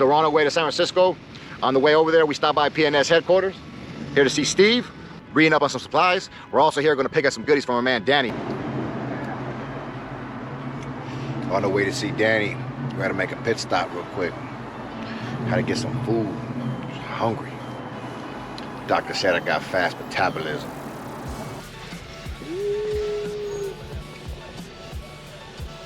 So we're on our way to San Francisco. On the way over there, we stopped by PNS headquarters, here to see Steve, reading up on some supplies. We're also here going to pick up some goodies from our man Danny. On the way to see Danny, we had to make a pit stop real quick. Had to get some food. Hungry. Doctor said I got fast metabolism.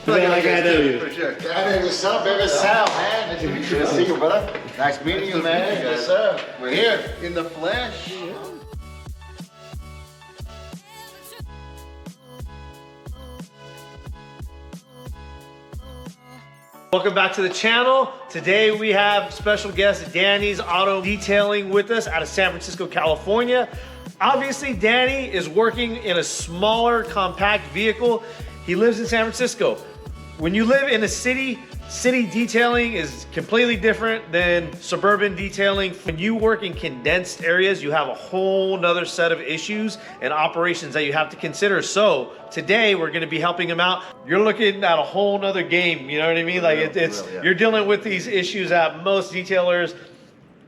Like I do you. For sure. Hey, what's up, baby? Sal, man. Nice to meet you. Good to see you, brother. Nice meeting you, man. Yes, sir. We're here in the flesh. Welcome back to the channel. Today we have special guest Danny's Auto Detailing with us out of San Francisco, California. Obviously, Danny is working in a smaller, compact vehicle. He lives in San Francisco. When you live in a city detailing is completely different than suburban detailing. When you work in condensed areas, you have a whole nother set of issues and operations that you have to consider. So today we're gonna be helping him out. You're looking at a whole nother game, you know what I mean? Like you're dealing with these issues that most detailers,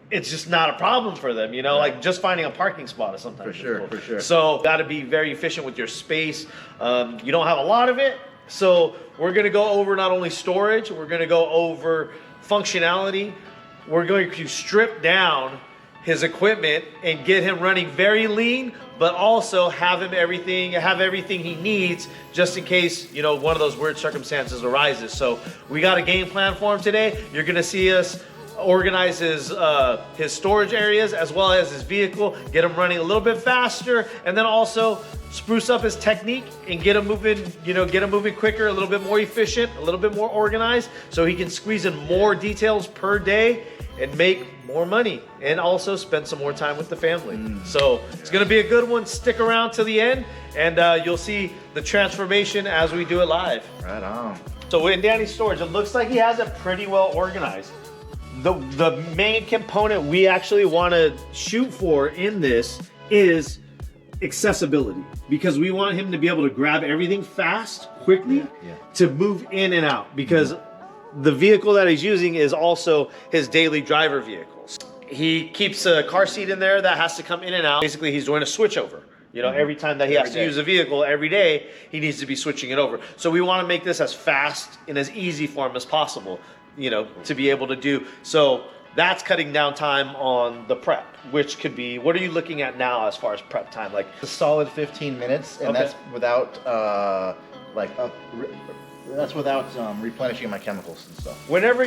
it's just not a problem for them, you know, like just finding a parking spot is sometimes difficult. For sure. So gotta be very efficient with your space. You don't have a lot of it. So we're gonna go over not only storage, we're gonna go over functionality. We're going to strip down his equipment and get him running very lean, but also have everything he needs just in case, you know, one of those weird circumstances arises. So we got a game plan for him today. You're gonna see us organize his storage areas as well as his vehicle, get him running a little bit faster, and then also spruce up his technique and get him moving, you know, get him moving quicker, a little bit more efficient, a little bit more organized, so he can squeeze in more details per day and make more money and also spend some more time with the family. So it's gonna be a good one. Stick around to the end and you'll see the transformation as we do it live. Right on. So in Danny's storage, it looks like he has it pretty well organized. The main component we actually want to shoot for in this is accessibility, because we want him to be able to grab everything fast, quickly, to move in and out, because the vehicle that he's using is also his daily driver vehicle. He keeps a car seat in there that has to come in and out. Basically, he's doing a switchover. You know, every time that he has to use a vehicle every day, he needs to be switching it over. So we want to make this as fast and as easy for him as possible, you know, to be able to do. So that's cutting down time on the prep, which could be, what are you looking at now as far as prep time? Like a solid 15 minutes, and that's without replenishing my chemicals and stuff. Whenever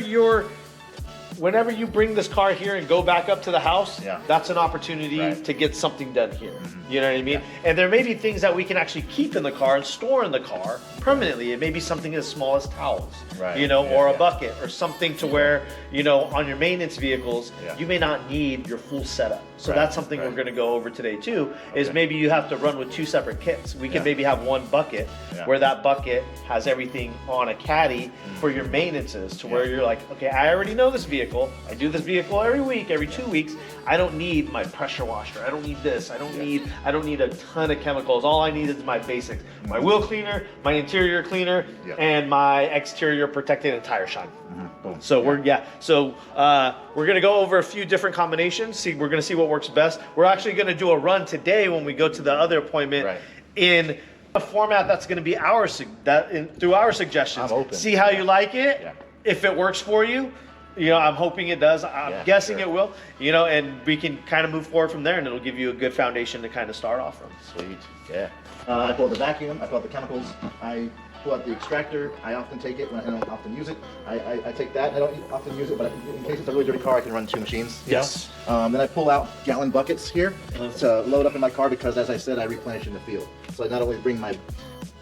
you bring this car here and go back up to the house, that's an opportunity to get something done here. You know what I mean? And there may be things that we can actually keep in the car and store in the car permanently. It may be something as small as towels, you know, or a bucket or something to where, you know, on your maintenance vehicles, you may not need your full setup. So that's something we're gonna go over today too, is maybe you have to run with two separate kits. We can maybe have one bucket where that bucket has everything on a caddy for your maintenances, to where you're like, okay, I already know this vehicle. I do this vehicle every week, every 2 weeks. I don't need my pressure washer. I don't need this. I don't need a ton of chemicals. All I need is my basics. My wheel cleaner, my interior cleaner, and my exterior protected and tire shine. So we're gonna go over a few different combinations. We're gonna see what works best. We're actually gonna do a run today when we go to the other appointment in a format that's gonna be through our suggestions. I'm open. See how you like it. If it works for you, you know, I'm hoping it does. I'm guessing it will. You know, and we can kind of move forward from there, and it'll give you a good foundation to kind of start off from. Sweet. Yeah. I pull out the vacuum. I pull out the chemicals. I pull out the extractor. I often take it when I don't often use it. I take that. I don't often use it, but in case it's a really dirty car, I can run two machines. Yes. Then I pull out gallon buckets here to load up in my car, because, as I said, I replenish in the field. So I not only bring my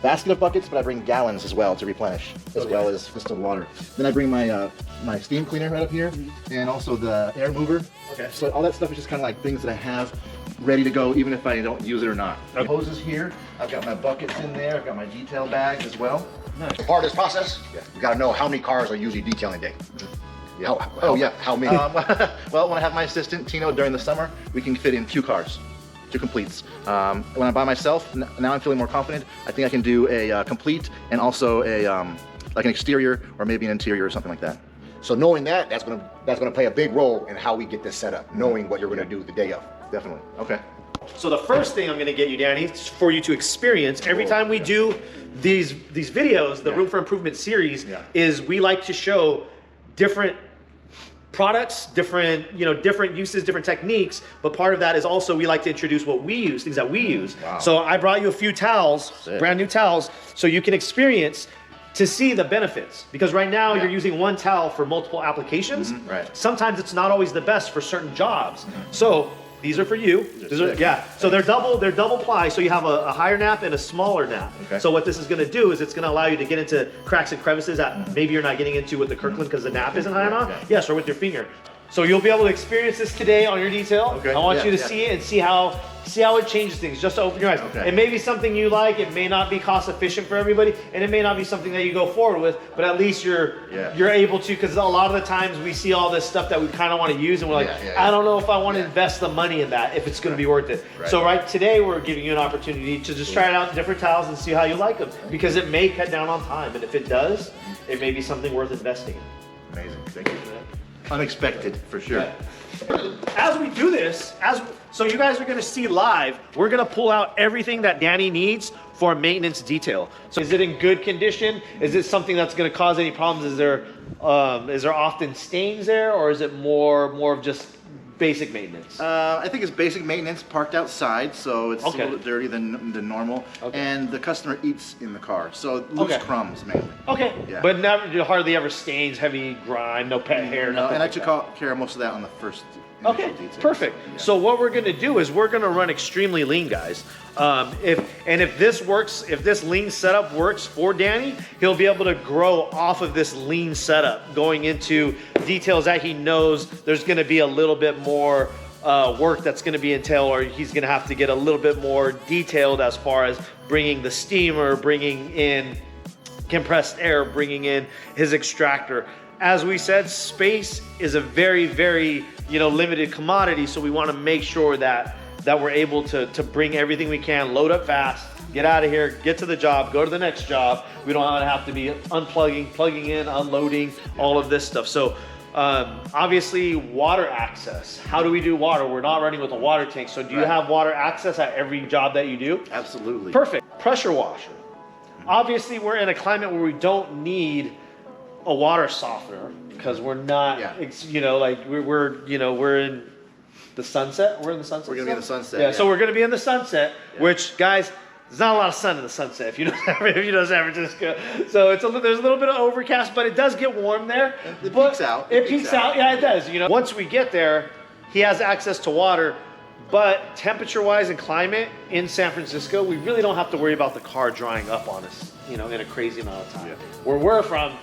basket of buckets, but I bring gallons as well to replenish, as well as distilled water. Then I bring my my steam cleaner right up here, and also the air mover. So all that stuff is just kind of like things that I have ready to go, even if I don't use it or not. Hoses here. I've got my buckets in there. I've got my detail bags as well. Part of this process, we got to know how many cars are usually detailing a day. How many? Well, when I have my assistant, Tino, during the summer, we can fit in 2 cars. 2 completes. When I'm by myself, now I'm feeling more confident. I think I can do a complete and also a like an exterior or maybe an interior or something like that. So knowing that, that's gonna play a big role in how we get this set up, knowing what you're gonna do the day of. Definitely. Okay. So the first thing I'm going to get you, Danny, is for you to experience every time we do these videos, the Room for Improvement series, is we like to show different products, different uses, different techniques. But part of that is also we like to introduce what we use, things that we use. Wow. So I brought you a few towels, brand new towels, so you can experience to see the benefits. Because right now you're using one towel for multiple applications. Right. Sometimes it's not always the best for certain jobs. So these are for you. So they're double ply, so you have a higher nap and a smaller nap. Okay. So what this is gonna do is it's gonna allow you to get into cracks and crevices that maybe you're not getting into with the Kirkland because the nap isn't high enough. Yes, or with your finger. So you'll be able to experience this today on your detail. Okay. I want you to see it and see how it changes things, just to open your eyes. Okay. It may be something you like, it may not be cost efficient for everybody, and it may not be something that you go forward with, but at least you're able to, because a lot of the times we see all this stuff that we kind of want to use and we're like, I don't know if I want to invest the money in that, if it's going to be worth it. Right. So today we're giving you an opportunity to just try it out in different towels and see how you like them, because it may cut down on time, and if it does, it may be something worth investing in. Amazing. Thank you. Unexpected, for sure. As we do this, so you guys are gonna see live, we're gonna pull out everything that Danny needs for a maintenance detail. So is it in good condition? Is it something that's gonna cause any problems? Is there often stains there, or is it more of just basic maintenance? I think it's basic maintenance, parked outside, so it's a little bit dirty than normal. Okay. And the customer eats in the car, so loose crumbs mainly. Okay. Yeah. But never, hardly ever stains, heavy grime, no pet hair, nothing. And I like took care of most of that on the first Okay, detail. perfect. Yeah. So what we're gonna do is we're gonna run extremely lean, guys. If this works, if this lean setup works for Danny, he'll be able to grow off of this lean setup, going into details that he knows there's gonna be a little bit more work that's gonna be entailed, or he's gonna have to get a little bit more detailed as far as bringing the steamer, bringing in compressed air, bringing in his extractor. As we said, space is a very, very limited commodity, so we want to make sure that we're able to bring everything we can, load up fast, get out of here, get to the job, go to the next job. We don't want to have to be unplugging, plugging in, unloading, all of this stuff. So obviously water access. How do we do water? We're not running with a water tank, so do you have water access at every job that you do? Absolutely. Perfect. Pressure washer. Obviously we're in a climate where we don't need a water softener, because we're not, we're in the sunset. We're in the sunset. We're gonna be in the sunset. Yeah, so we're gonna be in the sunset, which, guys, there's not a lot of sun in the sunset if you know San Francisco. So there's a little bit of overcast, but it does get warm there. It peaks out. It peaks out. Yeah, it does. Once we get there, he has access to water. But temperature-wise and climate in San Francisco, we really don't have to worry about the car drying up on us, in a crazy amount of time. Yeah. Where we're from,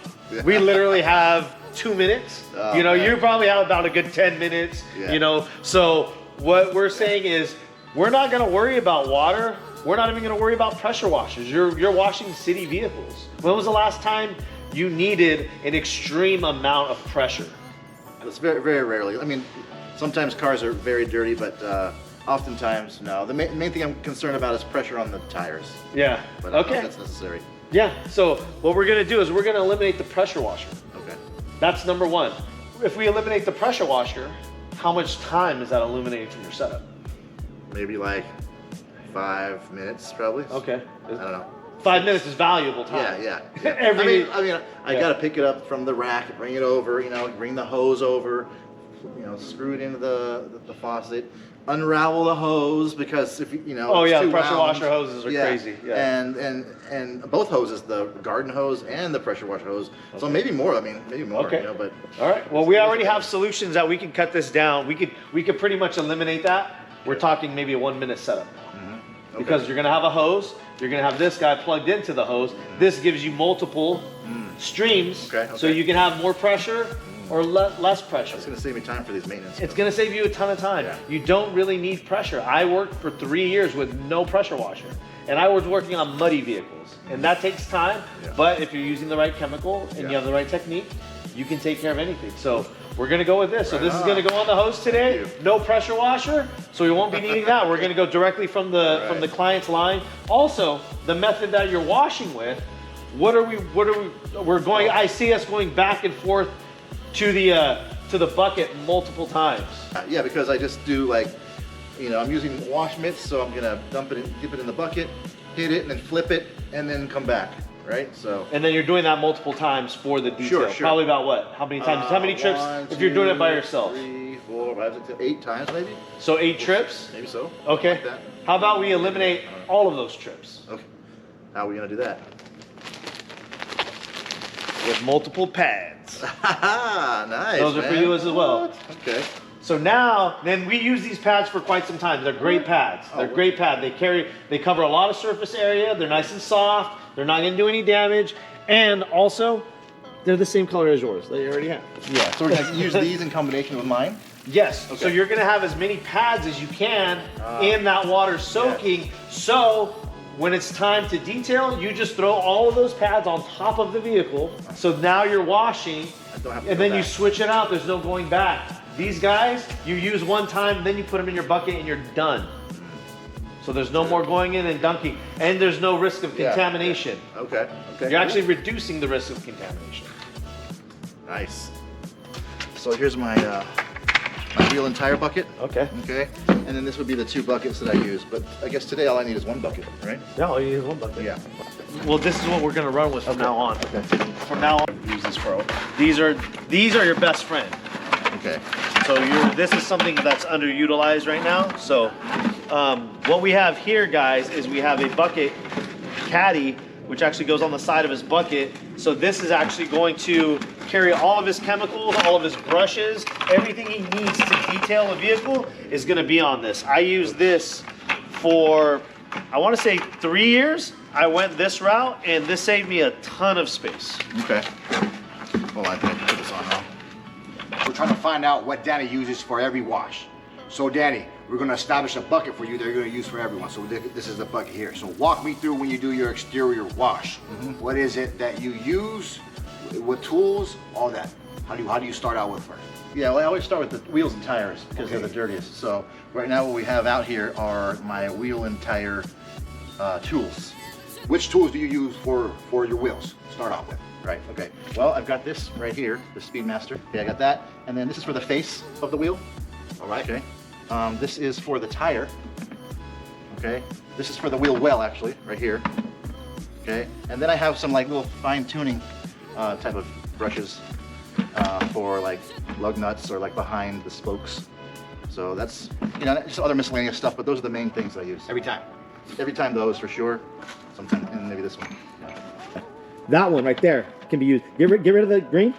we literally have 2 minutes. You probably have about a good 10 minutes. Yeah. So what we're saying is, we're not going to worry about water. We're not even going to worry about pressure washers. You're washing city vehicles. When was the last time you needed an extreme amount of pressure? It's very, very rarely. I mean, sometimes cars are very dirty, but oftentimes, no. The main thing I'm concerned about is pressure on the tires. Yeah. But I don't think that's necessary. Yeah. So what we're going to do is we're going to eliminate the pressure washer. Okay. That's number one. If we eliminate the pressure washer, how much time is that eliminating from your setup? Maybe like 5 minutes, probably. Okay. I don't know. 5 minutes is valuable time. Yeah. I gotta pick it up from the rack, bring it over, bring the hose over, screw it into the faucet, unravel the hose, because if it's the too pressure wound, washer hoses are crazy. Yeah. And both hoses, the garden hose and the pressure washer hose. Okay. So maybe more. Maybe more. Okay. But all right. Well, we already have solutions that we can cut this down. We could pretty much eliminate that. We're talking maybe a 1 minute setup. Mm-hmm. Okay. Because you're gonna have a hose. You're gonna have this guy plugged into the hose. This gives you multiple streams, so you can have more pressure or less pressure. It's going to save me time for these maintenance. It's going to save you a ton of time. Yeah. You don't really need pressure. I worked for 3 years with no pressure washer, and I was working on muddy vehicles, and that takes time. Yeah. But if you're using the right chemical and you have the right technique, you can take care of anything. So we're going to go with this. So this is going to go on the hose today. No pressure washer, so we won't be needing that. We're going to go directly from the client's line. Also, the method that you're washing with, we're going. I see us going back and forth to the bucket multiple times. Yeah, because I just do like, you know, I'm using wash mitts, so I'm gonna dip it in the bucket, hit it, and then flip it, and then come back, right? So. And then you're doing that multiple times for the detail. Sure. Probably about what? How many times? How many trips? 1, if you're doing it by 2, yourself. 3, 4, 5, 6, 7, 8 times maybe. So 8 trips. Maybe so. Okay. Like that. How about we eliminate all of those trips Okay. How are we gonna do that? with multiple pads? Nice. Those are for you as well. What? Okay. So now, then we use these pads for quite some time. They're great pads. They're great pads. They cover a lot of surface area. They're nice and soft. They're not gonna do any damage. And also, they're the same color as yours that you already have. Yeah. So we're gonna use these in combination with mine. Yes. Okay. So you're gonna have as many pads as you can in that water soaking. So when it's time to detail, you just throw all of those pads on top of the vehicle. So now you're washing, and then you switch it out. There's no going back. These guys, you use one time, then you put them in your bucket and you're done. So there's no more going in and dunking, and there's no risk of contamination. Okay. Okay. You're actually reducing the risk of contamination. Nice. So here's my my wheel and tire bucket. Okay. Okay. And then this would be the 2 buckets that I use. But I guess today all I need is 1 bucket, right? No, you use one bucket. Yeah. Well, this is what we're gonna run with from now on. Okay. From now on, use this pro. These are your best friend. Okay. So this is something that's underutilized right now. So what we have here, guys, is we have a bucket caddy, which actually goes on the side of his bucket. So this is actually going to carry all of his chemicals, all of his brushes, everything he needs to detail a vehicle is gonna be on this. I use this for, I wanna say 3 years. I went this route and this saved me a ton of space. Okay. Hold on, I think I can put this on now. We're trying to find out what Danny uses for every wash. So Danny, we're gonna establish a bucket for you that you're gonna use for everyone. So this is the bucket here. So walk me through when you do your exterior wash. What is it that you use? What tools? All that. How do you start out with first? Yeah, well, I always start with the wheels and tires because they're the dirtiest. So right now what we have out here are my wheel and tire tools. Which tools do you use for your wheels? Start off with. Right, okay. Well, I've got this right here, the Speedmaster. Okay, I got that. And then this is for the face of the wheel. All right. Okay. This is for the tire. Okay. This is for the wheel well, actually, right here. Okay. And then I have some like little fine tuning type of brushes for like lug nuts or like behind the spokes. So that's, you know, just other miscellaneous stuff, but those are the main things I use. Every time. Every time those for sure. Sometimes, and maybe this one. Yeah. That one right there can be used. Get rid of the green.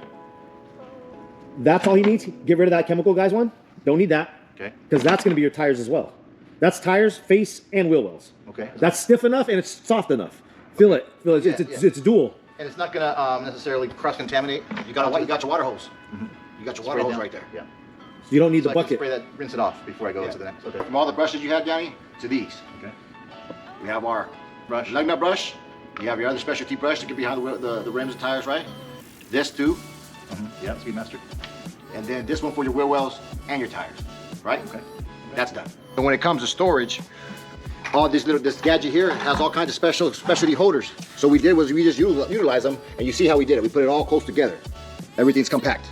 That's all he needs. Get rid of that chemical guys one. Don't need that. Okay. Because that's going to be your tires as well. That's tires, face, and wheel wells. Okay. That's stiff enough and it's soft enough. Feel it. Feel it. It's dual. And it's not gonna necessarily cross-contaminate. You got your water hose. You got your water Spray hose down. right there. Yeah. So you don't need So the I can bucket. spray that, rinse it off before I go to the next. Okay. From all the brushes you have, Danny, to these. Okay. We have our Brush. lug nut brush. You have your other specialty brush to get behind the rims and tires, right? This too. Yeah, Speedmaster. And then this one for your wheel wells and your tires, right? Okay. That's done. And when it comes to storage, all this gadget here has all kinds of specialty holders. So we did was we just utilize them, and you see how we did it. We put it all close together. Everything's compact.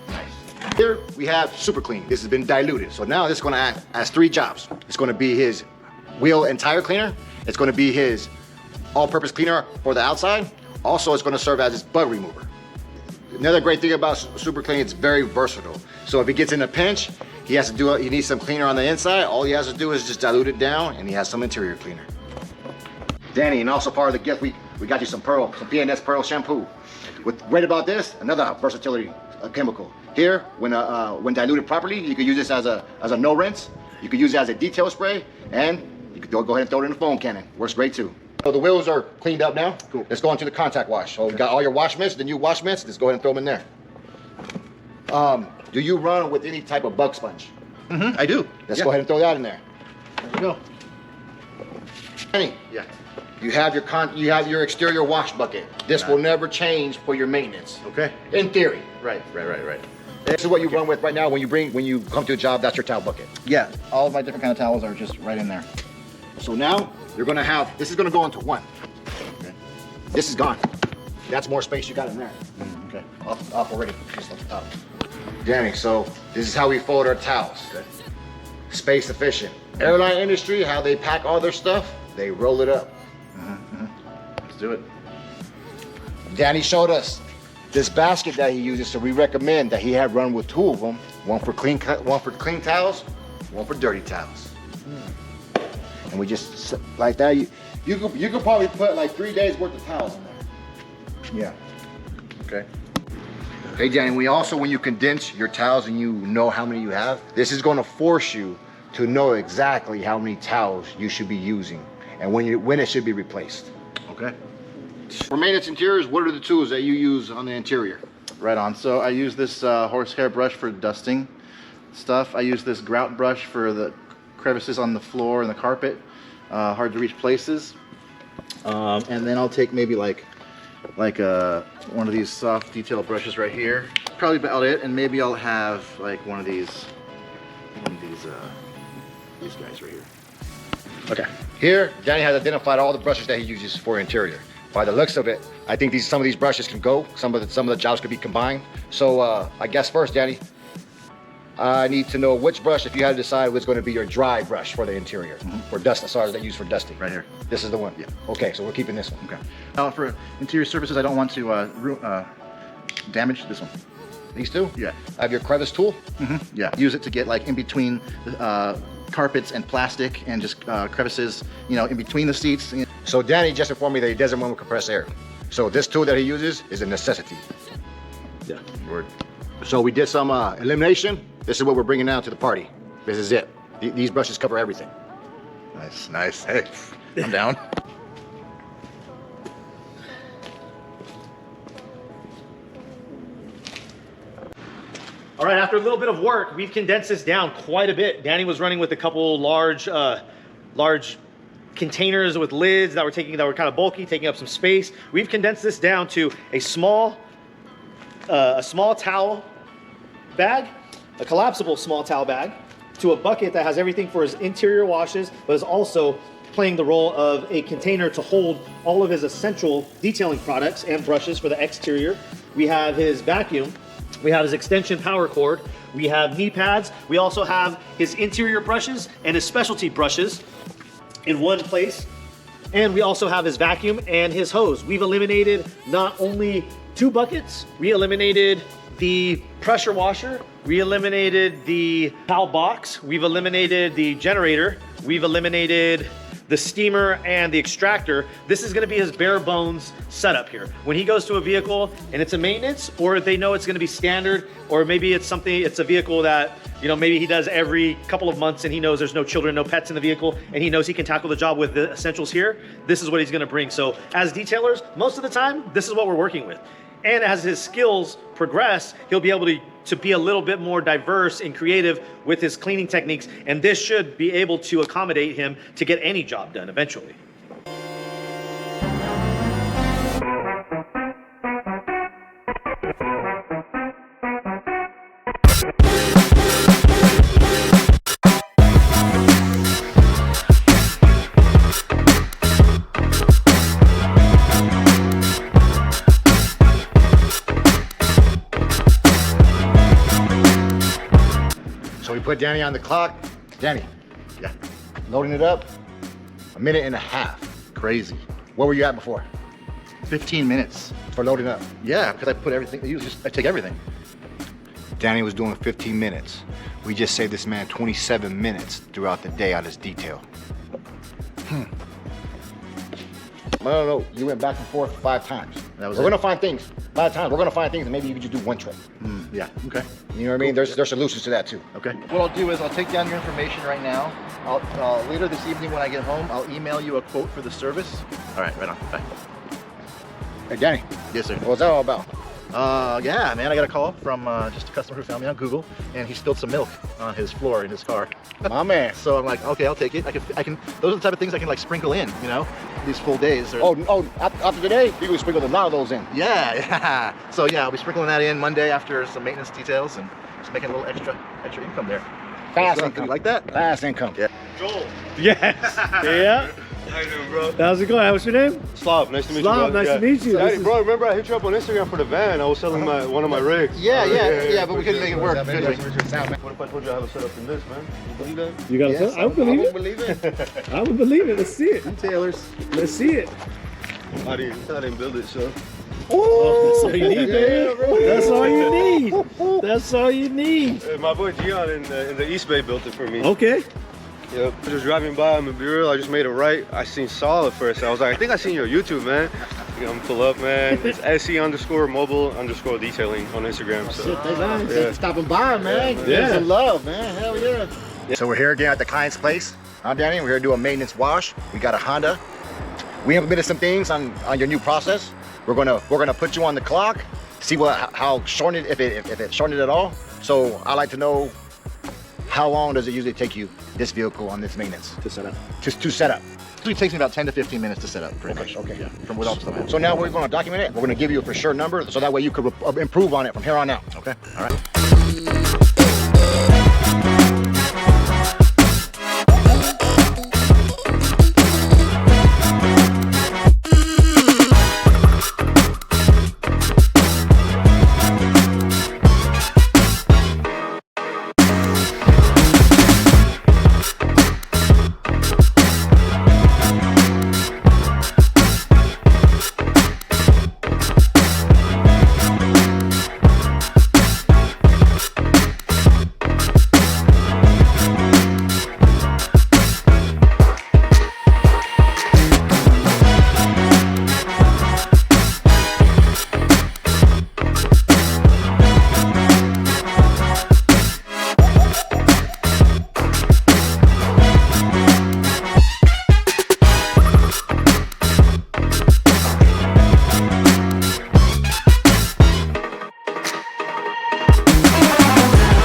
Nice. Here we have Super Clean. This has been diluted. So now this is gonna act as 3 jobs. It's gonna be his wheel and tire cleaner. It's gonna be his all-purpose cleaner for the outside. Also, it's gonna serve as his bug remover. Another great thing about Super Clean, it's very versatile. So if he gets in a pinch, he needs some cleaner on the inside. All he has to do is just dilute it down, and he has some interior cleaner. Danny, and also part of the gift, we got you some PNS Pearl shampoo. What's great about this, another versatility chemical. Here, when diluted properly, you could use this as a no rinse. You could use it as a detail spray, and you could go ahead and throw it in the foam cannon. Works great too. So the wheels are cleaned up now. Cool. Let's go into the contact wash. So we got all your wash mitts, the new wash mitts. Let's go ahead and throw them in there. Do you run with any type of bug sponge? I do. Let's go ahead and throw that in there. There you go. Danny, Yeah. you have your exterior wash bucket. This will never change for your maintenance. Okay. In theory. Right. This is what you run with right now when you come to a job. That's your towel bucket. Yeah. All of my different kind of towels are just right in there. So now you're gonna have this is gonna go into one. Okay. This is gone. That's more space you got in there. Okay. up already. Just up. Danny, so this is how we fold our towels. Space efficient. Airline industry, how they pack all their stuff, they roll it up. Let's do it. Danny showed us this basket that he uses, so we recommend that he have run with 2 of them. One for clean towels, one for dirty towels. And we just like that. You could probably put like 3 days worth of towels in there. Yeah. Okay. Hey Danny, when you condense your towels and you know how many you have, this is going to force you to know exactly how many towels you should be using and when it should be replaced. Okay. For maintenance interiors, what are the tools that you use on the interior? Right on. So I use this horsehair brush for dusting stuff. I use this grout brush for the crevices on the floor and the carpet, hard to reach places. And then I'll take maybe like one of these soft detail brushes right here. Probably about it. And maybe I'll have like one of these guys right here. Okay. Here, Danny has identified all the brushes that he uses for interior. By the looks of it, I think some of these brushes can go. Some of the jobs could be combined. So I guess first, Danny, I need to know which brush, if you had to decide, was going to be your dry brush for the interior, for dust. Sorry, that used for dusting. Right here. This is the one. Yeah. Okay, so we're keeping this one. Okay. Now for interior surfaces, I don't want to damage this one. These two? Yeah. I have your crevice tool. Yeah. Use it to get like in between carpets and plastic and just crevices, in between the seats. So Danny just informed me that he doesn't want to compress air. So this tool that he uses is a necessity. Yeah. Word. So we did some elimination. This is what we're bringing down to the party. This is it. These brushes cover everything. Nice, nice. Hey, I'm down. All right, after a little bit of work, we've condensed this down quite a bit. Danny was running with a couple large containers with lids that were kind of bulky, taking up some space. We've condensed this down to a small towel bag, a collapsible small towel bag, to a bucket that has everything for his interior washes, but is also playing the role of a container to hold all of his essential detailing products and brushes for the exterior. We have his vacuum. We have his extension power cord. We have knee pads. We also have his interior brushes and his specialty brushes in one place. And we also have his vacuum and his hose. We've eliminated not only 2 buckets, we eliminated the pressure washer, we eliminated the towel box, we've eliminated the generator, we've eliminated the steamer and the extractor. This is gonna be his bare bones setup here. When he goes to a vehicle and it's a maintenance, or they know it's gonna be standard, or maybe it's a vehicle that, maybe he does every couple of months and he knows there's no children, no pets in the vehicle, and he knows he can tackle the job with the essentials here, this is what he's gonna bring. So as detailers, most of the time, this is what we're working with. And as his skills progress, he'll be able to be a little bit more diverse and creative with his cleaning techniques. And this should be able to accommodate him to get any job done eventually. So we put Danny on the clock. Danny, Yeah. loading it up, 1.5 minutes. Crazy. Where were you at before 15 minutes. for loading up? Yeah, because I put everything. I take everything. Danny was doing 15 minutes. We just saved this man 27 minutes throughout the day on his detail. I don't know, you went back and forth 5 times. That was we're it. gonna find things. 5 times, we're gonna find things that maybe you could just do 1 trip. Yeah. Okay. You know what I mean? There's solutions to that too. Okay. What I'll do is I'll take down your information right now. I'll later this evening when I get home, I'll email you a quote for the service. All right. Right on. Bye. Hey Danny, Yes, sir. what's that all about? Yeah, man, I got a call from just a customer who found me on Google, and he spilled some milk on his floor in his car. My man. So I'm like, okay, I'll take it. I can. Those are the type of things I can like sprinkle in, these full days. After today, you can sprinkle a lot of those in. Yeah. So yeah, I'll be sprinkling that in Monday after some maintenance details and just making a little extra income there. Fast So, income. you like that? Fast income. Yeah. Joel. Yes. Yeah. How you doing, bro? How's it going? What's your name? Slav, nice to meet Slav, you, bro. nice to meet you. Daddy, This is- bro, remember I hit you up on Instagram for the van? I was selling one of my rigs. Yeah, but we couldn't make it work. What if I told you I have a setup in this, man? You believe that? You got Yes, I would believe it. believe it. I would believe it. Let's see it. Taylor's. Let's see it. I didn't build it, so. Oh, that's all you need, baby. That's all you need. That's all you need. My boy Gian in the East Bay built it for me. Okay. Yep. Just driving by, I'm gonna be real, I just made it right. I seen Saul at first. I was like, I think I seen your YouTube, man. I'm gonna pull up, man. It's SE_mobile_detailing on Instagram. So. Thanks Yeah. for stopping by, man. Yeah. Some love, man. Hell yeah. So we're here again at the client's place. Danny, we're here to do a maintenance wash. We got a Honda. We implemented some things on your new process. We're gonna put you on the clock, see how shortened, if it shortened at all. So I like to know, how long does it usually take you, this vehicle, on this maintenance? To set up. Just to set up. Usually takes me about 10 to 15 minutes to set up, pretty much. Okay. Yeah, from without stuff. So now we're gonna document it. We're gonna give you a for sure number, so that way you could improve on it from here on out. Okay, all right.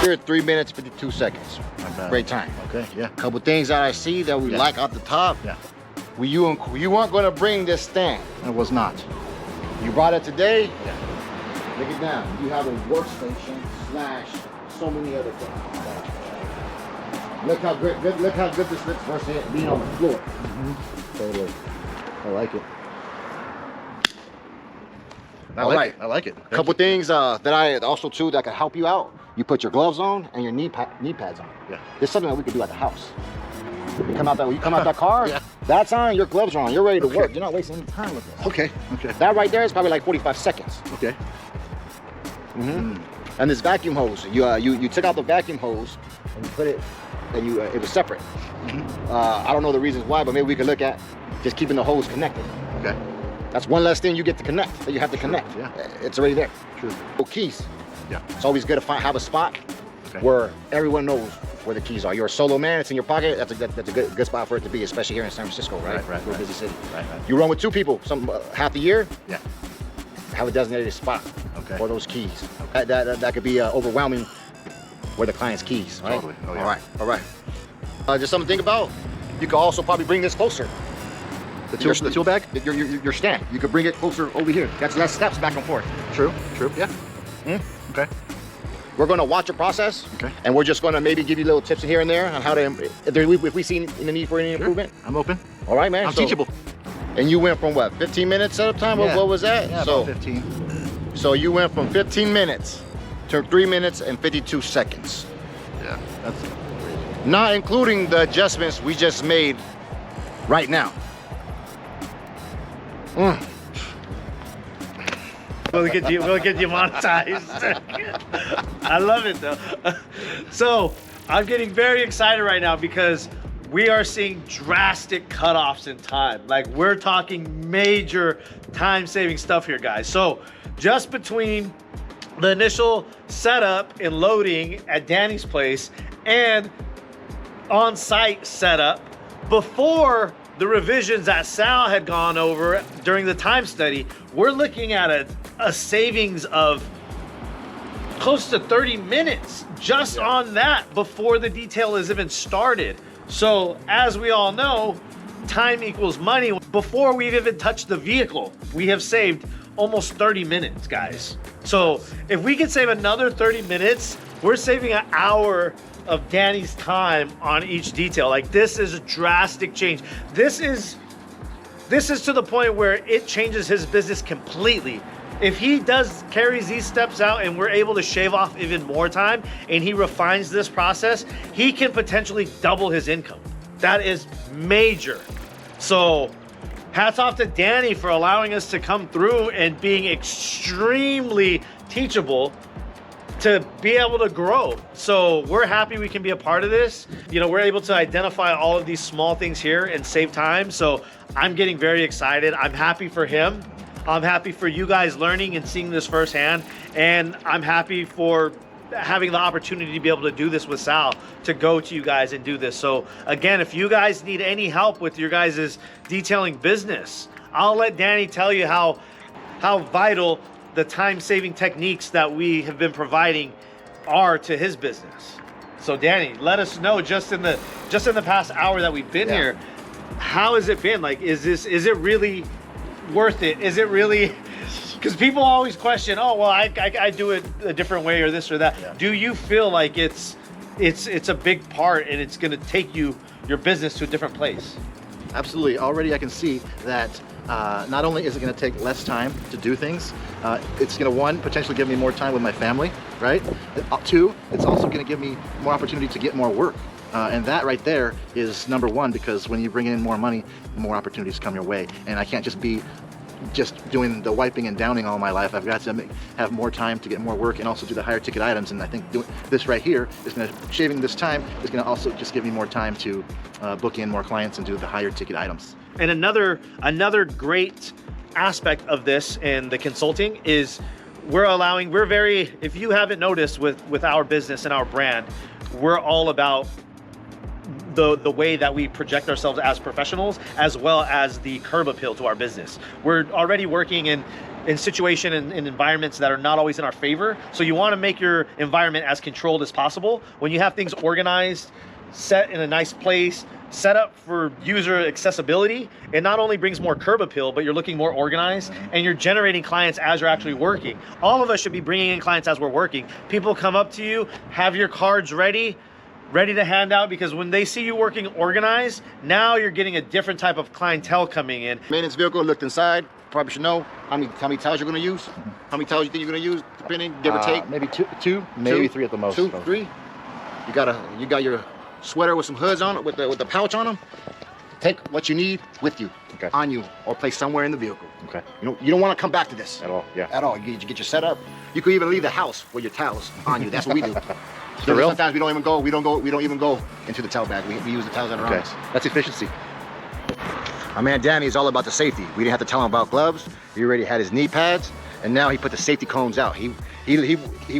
Here, 3 minutes, 52 seconds. Not bad. Great time. Okay, yeah. Couple things that I see that we Yeah. like off the top. Yeah. You weren't gonna bring this stand. It was not. You brought it today. Yeah. Look it down. You have a workstation / so many other things. Look how good this looks versus it being on the floor. Totally. I like it. I All like right. it. I like it. A couple things that I also too that can help you out. You put your gloves on and your knee pads on. Yeah. There's something that we could do at the house. You come out that car. Yeah. That's on. Your gloves are on. You're ready to work. You're not wasting any time with this. Okay. Okay. That right there is probably like 45 seconds. Okay. And this vacuum hose, you took out the vacuum hose and you put it, and it was separate. I don't know the reasons why, but maybe we could look at just keeping the hose connected. Okay. That's one less thing you get to connect, that you have to connect. Yeah. It's already there. True. So keys. Yeah. It's always good to have a spot Okay. where everyone knows where the keys are. You're a solo man, it's in your pocket, that's a good spot for it to be, especially here in San Francisco, right? Right. We're a busy city. Right. You run with 2 people half the year, Yeah. have a designated spot Okay. for those keys. That could be overwhelming where the client's keys, right? Totally. Oh, yeah. All right. Just something to think about. You could also probably bring this closer. The tool bag? Your stand. You could bring it closer over here. That's less steps back and forth. True. Yeah. Okay. We're going to watch your process, Okay. and we're just going to maybe give you little tips here and there on how to, if we see the need for any improvement. I'm open. All right, man. I'm So- teachable. And you went from what, 15 minutes at a time? Yeah. What was that? Yeah, so, about 15. so you went from 15 minutes to 3 minutes and 52 seconds. Yeah. That's crazy. Not including the adjustments we just made right now. We'll get you monetized. I love it though. So I'm getting very excited right now because we are seeing drastic cutoffs in time. Like we're talking major time-saving stuff here, guys. So just between the initial setup and loading at Danny's place and on-site setup before the revisions that Sal had gone over during the time study, we're looking at a savings of close to 30 minutes just on that before the detail is even started. So as we all know, time equals money. Before we've even touched the vehicle, we have saved almost 30 minutes, guys. So if we could save another 30 minutes, we're saving an hour of Danny's time on each detail. Like this is a drastic change. This is This is to the point where it changes his business completely. If he carries these steps out and we're able to shave off even more time and he refines this process, he can potentially double his income. That is major. So hats off to Danny for allowing us to come through and being extremely teachable to be able to grow. So we're happy we can be a part of this. You know, we're able to identify all of these small things here and save time. So I'm getting very excited. I'm happy for him. I'm happy for you guys learning and seeing this firsthand. And I'm happy for having the opportunity to be able to do this with Sal, to go to you guys and do this. So again, if you guys need any help with your guys' detailing business, I'll let Danny tell you how vital the time-saving techniques that we have been providing are to his business. So Danny, let us know just in the past hour that we've been here, how has it been? Like, is it really worth it? Is it really? Because people always question, oh, well, I do it a different way or this or that. Yeah. Do you feel like it's a big part and it's going to take your business to a different place? Absolutely. Already I can see that not only is it going to take less time to do things, it's going to, one, potentially give me more time with my family, right? Two, it's also going to give me more opportunity to get more work. And that right there is number one, because when you bring in more money, more opportunities come your way. And I can't just be doing the wiping and downing all my life. I've got to have more time to get more work and also do the higher ticket items. And I think doing this right here is going to, shaving this time is going to also just give me more time to book in more clients and do the higher ticket items. And another great aspect of this and the consulting is if you haven't noticed with our business and our brand, we're all about the way that we project ourselves as professionals, as well as the curb appeal to our business. We're already working in situation and in environments that are not always in our favor. So you want to make your environment as controlled as possible. When you have things organized, set in a nice place, set up for user accessibility, it not only brings more curb appeal, but you're looking more organized and you're generating clients as you're actually working. All of us should be bringing in clients as we're working. People come up to you, have your cards ready to hand out, because when they see you working organized, now you're getting a different type of clientele coming in. Maintenance vehicle, looked inside, probably should know how many towels you're gonna use. How many towels you think you're gonna use, depending, give or take? Maybe two, maybe three at the most. 2, 3. You got your sweater with some hoods on it, with the pouch on them. Take what you need with you, on you, or place somewhere in the vehicle. Okay. You don't want to come back to this at all. Yeah. At all. You get your setup. You could even leave the house with your towels on you. That's what we do. For real? Sometimes we don't even go into the towel bag. We use the towels that are on us. That's efficiency. My man Danny is all about the safety. We didn't have to tell him about gloves. He already had his knee pads, and now he put the safety cones out. He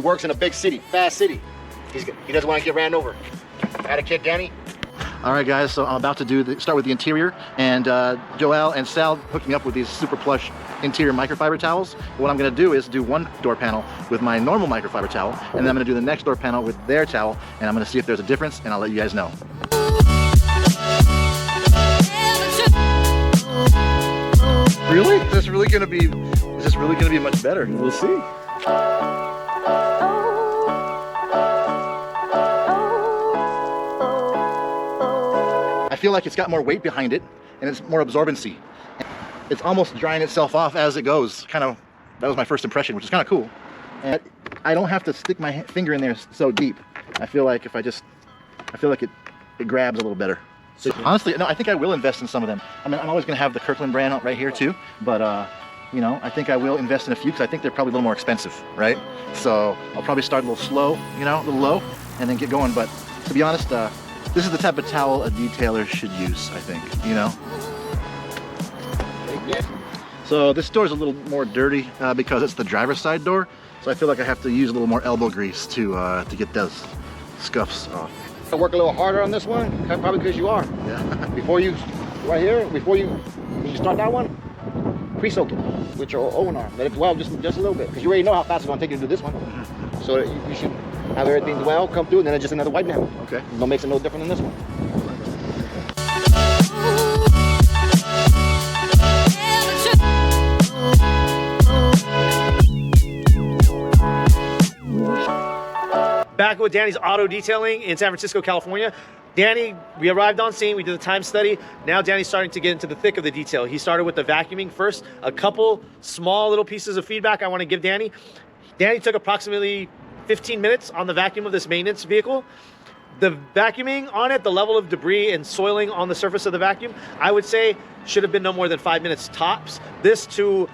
works in a big city, fast city. He doesn't want to get ran over. Had a kid, Danny. All right, guys. So I'm about to start with the interior, and Joel and Sal hooked me up with these super plush interior microfiber towels. What I'm going to do is do one door panel with my normal microfiber towel, and then I'm going to do the next door panel with their towel, and I'm going to see if there's a difference, and I'll let you guys know. Really? Is this really going to be much better? We'll see. I feel like it's got more weight behind it, and it's more absorbency. It's almost drying itself off as it goes. That was my first impression, which is kind of cool. And I don't have to stick my finger in there so deep. I feel like it grabs a little better. So honestly, no, I think I will invest in some of them. I mean, I'm always going to have the Kirkland brand right here too, but you know, I think I will invest in a few because I think they're probably a little more expensive, right? So I'll probably start a little slow, you know, a little low, and then get going. But to be honest, this is the type of towel a detailer should use, I think, you know? So this door is a little more dirty because it's the driver's side door. So I feel like I have to use a little more elbow grease to get those scuffs off. I work a little harder on this one, probably because you are. Yeah. Before you start that one, pre-soak it with your own arm. Let it dwell just a little bit, because you already know how fast it's gonna take you to do this one. So you should have everything dwell, come through, and then it's just another wipe down. Okay. No makes it no different than this one. Back with Danny's auto detailing in San Francisco, California. Danny, we arrived on scene, we did the time study. Now Danny's starting to get into the thick of the detail. He started with the vacuuming first. A couple small little pieces of feedback I want to give Danny. Danny took approximately 15 minutes on the vacuum of this maintenance vehicle. The vacuuming on it, the level of debris and soiling on the surface of the vacuum, I would say should have been no more than 5 minutes tops. This to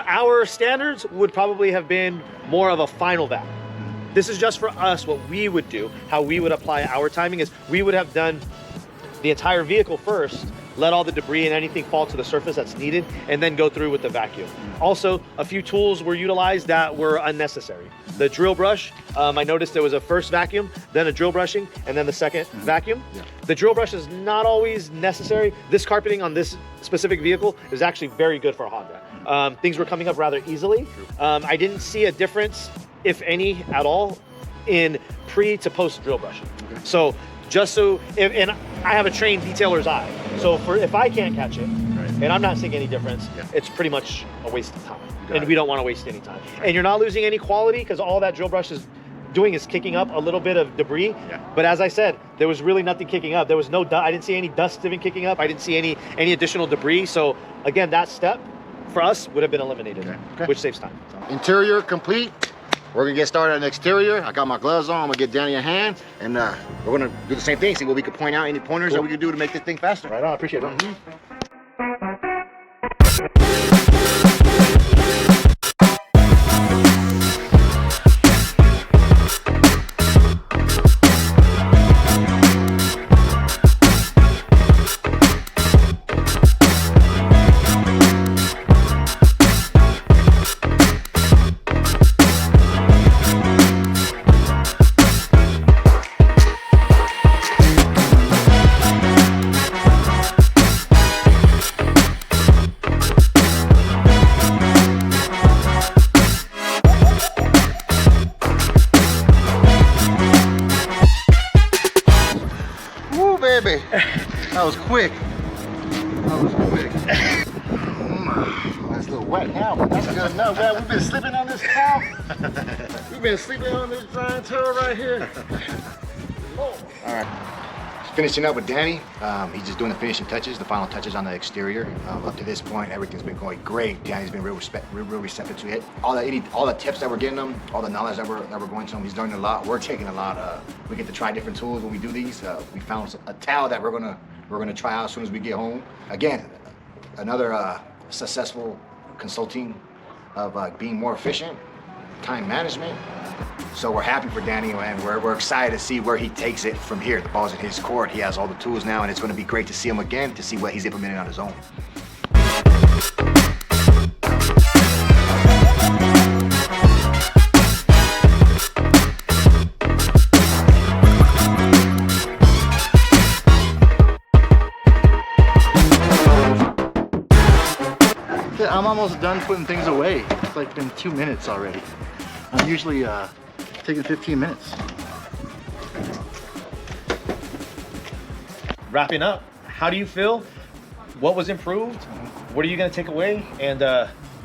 our standards would probably have been more of a final vac. This is just for us, what we would do, how we would apply our timing is we would have done the entire vehicle first, let all the debris and anything fall to the surface that's needed, and then go through with the vacuum. Also, a few tools were utilized that were unnecessary. The drill brush, I noticed there was a first vacuum, then a drill brushing, and then the second vacuum. Yeah. The drill brush is not always necessary. This carpeting on this specific vehicle is actually very good for a Honda. Things were coming up rather easily. I didn't see a difference, if any at all, in pre to post drill brushing. Okay. So just so, and I have a trained detailer's eye. So if I can't catch it, and I'm not seeing any difference, it's pretty much a waste of time. And we don't want to waste any time. And you're not losing any quality because all that drill brush is doing is kicking up a little bit of debris. Yeah. But as I said, there was really nothing kicking up. There was no, I didn't see any dust even kicking up. I didn't see any additional debris. So again, that step for us would have been eliminated, which saves time. Interior complete. We're gonna get started on the exterior. I got my gloves on. I'm gonna get Danny a hand, and we're gonna do the same thing. See what we can point out, any pointers that we can do to make this thing faster. Right on, I appreciate it. That was quick. That was quick. That's a little wet now, but that's good enough. Man, we've been sleeping on this towel. We've been sleeping on this drying towel right here. All right. Finishing up with Danny. He's just doing the finishing touches, the final touches on the exterior. Up to this point, everything's been going great. Danny's been real receptive to it. All the tips that we're getting him, all the knowledge that we're going to him, he's learning a lot. We're taking a lot. We get to try different tools when we do these. We found a towel that we're gonna try out as soon as we get home. Again, another successful consulting of being more efficient, time management. So we're happy for Danny, and we're excited to see where he takes it from here. The ball's in his court. He has all the tools now, and it's going to be great to see him again, to see what he's implementing on his own. I'm almost done putting things away. It's like been 2 minutes already. I'm usually taking 15 minutes. Wrapping up, how do you feel? What was improved? What are you going to take away? And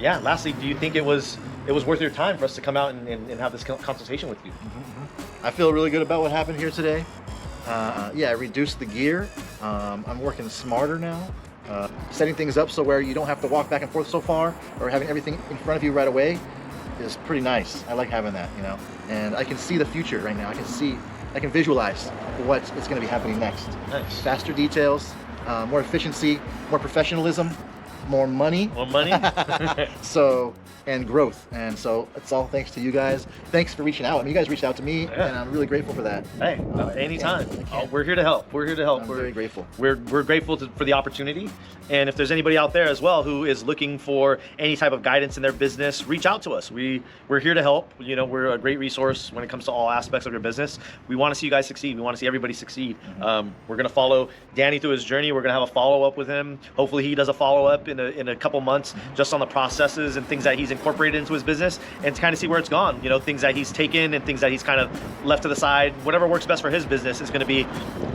yeah, lastly, do you think it was worth your time for us to come out and have this consultation with you? I feel really good about what happened here today. Yeah, I reduced the gear. I'm working smarter now. Setting things up so where you don't have to walk back and forth so far, or having everything in front of you right away is pretty nice. I like having that, you know. And I can see the future right now. I can visualize what is going to be happening next. Nice. Faster details, more efficiency, more professionalism, more money. More money. And growth. And so it's all thanks to you guys. Thanks for reaching out. I mean, you guys reached out to me, and I'm really grateful for that. Hey, anytime. We're here to help. We're here to help. I'm very grateful. We're grateful for the opportunity. And if there's anybody out there as well who is looking for any type of guidance in their business, reach out to us. We're here to help. You know, we're a great resource when it comes to all aspects of your business. We want to see you guys succeed. We want to see everybody succeed. We're going to follow Danny through his journey. We're going to have a follow-up with him. Hopefully he does a follow-up in a couple months just on the processes and things that he's incorporated into his business, and to kind of see where it's gone. You know, things that he's taken and things that he's kind of left to the side. Whatever works best for his business is going to be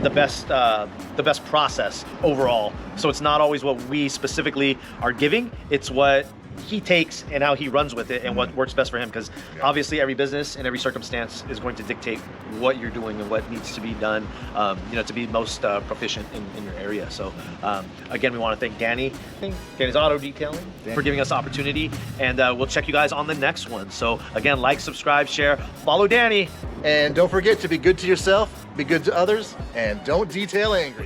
the best process overall. So it's not always what we specifically are giving, it's what he takes and how he runs with it and what works best for him, because obviously every business and every circumstance is going to dictate what you're doing and what needs to be done, you know, to be most proficient in your area. So again, we want to thank Danny's Auto Detailing for giving us the opportunity, and we'll check you guys on the next one. So again, like, subscribe, share, follow Danny. And don't forget to be good to yourself, be good to others, and don't detail angry.